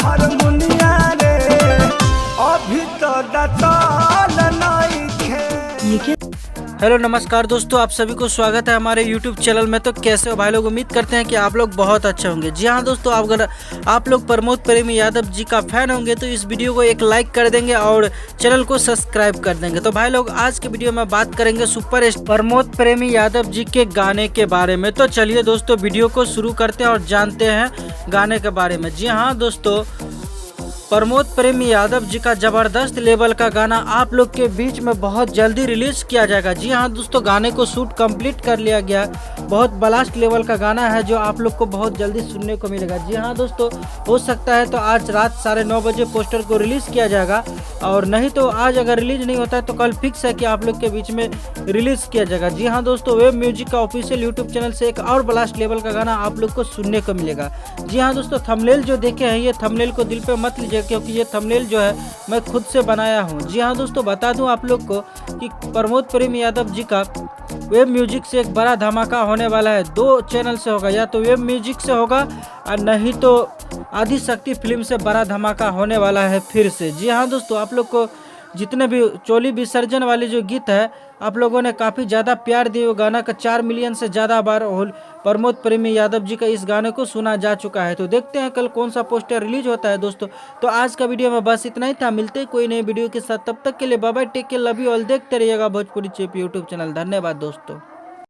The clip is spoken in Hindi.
हारमोनिया रे अभी तो दताल नइखे। हेलो नमस्कार दोस्तों, आप सभी को स्वागत है हमारे YouTube चैनल में। तो कैसे हो भाई लोग? उम्मीद करते हैं कि आप लोग बहुत अच्छे होंगे। जी हाँ दोस्तों, अगर आप लोग प्रमोद प्रेमी यादव जी का फैन होंगे तो इस वीडियो को एक लाइक कर देंगे और चैनल को सब्सक्राइब कर देंगे। तो भाई लोग, आज के वीडियो में बात करेंगे सुपर प्रमोद प्रेमी यादव जी के गाने के बारे में। तो चलिए दोस्तों, वीडियो को शुरू करते हैं और जानते हैं गाने के बारे में। जी हाँ दोस्तों, प्रमोद प्रेमी यादव जी का जबरदस्त लेवल का गाना आप लोग के बीच में बहुत जल्दी रिलीज किया जाएगा। जी हाँ दोस्तों, गाने को शूट कंप्लीट कर लिया गया। बहुत ब्लास्ट लेवल का गाना है जो आप लोग को बहुत जल्दी सुनने को मिलेगा। जी हाँ दोस्तों, हो सकता है तो आज रात 9:30 बजे पोस्टर को रिलीज किया जाएगा, और नहीं तो आज अगर रिलीज नहीं होता है तो कल फिक्स है कि आप लोग के बीच में रिलीज किया जाएगा। जी हाँ दोस्तों, वेब म्यूजिक का ऑफिशियल यूट्यूब चैनल से एक और ब्लास्ट लेवल का गाना आप लोग को सुनने को मिलेगा। जी हाँ दोस्तों, थंबनेल जो देखे हैं, ये थंबनेल को दिल पे मत लीजिए क्योंकि ये थंबनेल जो है मैं खुद से बनाया हूँ। जी हाँ दोस्तों, बता दूं आप लोग को कि प्रमोद प्रेमी यादव जी का वेब म्यूजिक से एक बड़ा धमाका होने वाला है। 2 चैनल से होगा, या तो वेब म्यूजिक से होगा और नहीं तो आदि शक्ति फिल्म से बड़ा धमाका होने वाला है फिर से। जी हाँ दोस्तों, आप लोग को जितने भी चोली विसर्जन वाले जो गीत है, आप लोगों ने काफ़ी ज़्यादा प्यार दिए। वो गाना का 4 मिलियन से ज़्यादा बार प्रमोद प्रेमी यादव जी का इस गाने को सुना जा चुका है। तो देखते हैं कल कौन सा पोस्टर रिलीज होता है दोस्तों। तो आज का वीडियो में बस इतना ही था। मिलते हैं कोई नई वीडियो के साथ, तब तक के लिए bye bye, take care, love you all. देखते रहिएगा भोजपुरी चिप यूट्यूब चैनल। धन्यवाद दोस्तों।